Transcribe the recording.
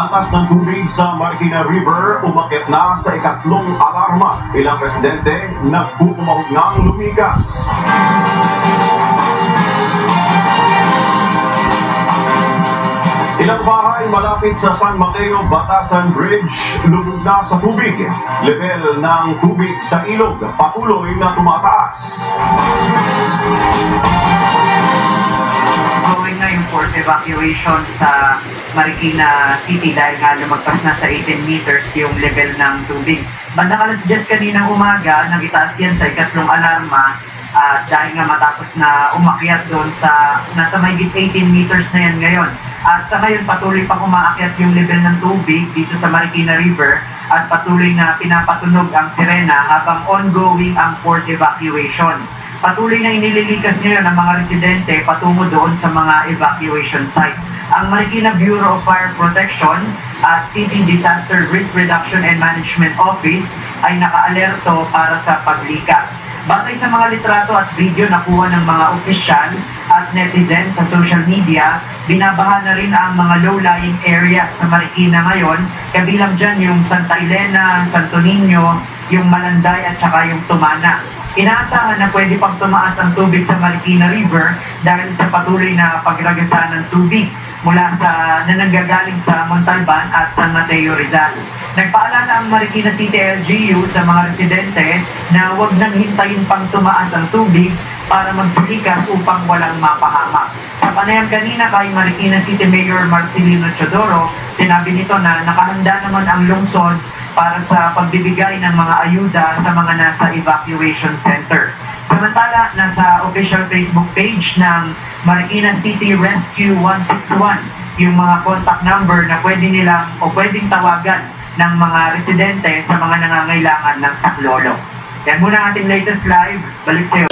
Antas ng tubig sa Marikina River umakyat na sa ikatlong alarma. Ilang residente nagpupumahog ng lumigas. Ilang bahay malapit sa San Mateo Batasan Bridge lubog na sa tubig. Level ng tubig sa ilog patuloy na tumataas. Going na yung port evacuation sa Marikina City dahil nga lumagpas na sa 18 meters yung level ng tubig. Bandang alas 10 kaninang umaga, nag-itaas yan sa ikatlong alarma dahil nga matapos na umakyat doon sa nasa mahigit 18 meters na yan ngayon. At sa ngayon patuloy pang umaakyat yung level ng tubig dito sa Marikina River at patuloy na pinapatunog ang sirena habang ongoing ang port evacuation. Patuloy na inililikas ngayon ng mga residente patungo doon sa mga evacuation sites. Ang Marikina Bureau of Fire Protection at City Disaster Risk Reduction and Management Office ay naka-alerto para sa paglikas. Batay sa mga litrato at video na kuha ng mga opisyal at netizens sa social media, binabaha na rin ang mga low-lying areas sa Marikina ngayon, kabilang dyan yung Santa Elena, Santo Niño, yung Malanday at saka yung Tumana. Inaasahan na pwede pang tumaas ang tubig sa Marikina River dahil sa patuloy na pagragasa ng tubig mula sa nananggagaling sa Montalban at San Mateo Rizal. Nagpaalala ang Marikina City LGU sa mga residente na huwag nang hintayin pang tumaas ang tubig para magsilikas upang walang mapahamak. Sa panayam kanina kay Marikina City Mayor Marcelino Chodoro, sinabi nito na nakahanda naman ang lungsod para sa pagbibigay ng mga ayuda sa mga nasa evacuation center. Samantala, nasa official Facebook page ng Marikina City Rescue 161 yung mga contact number na pwede nilang o pwedeng tawagan ng mga residente sa mga nangangailangan ng saklolo. Yan muna ang ating latest live. Balik sa'yo.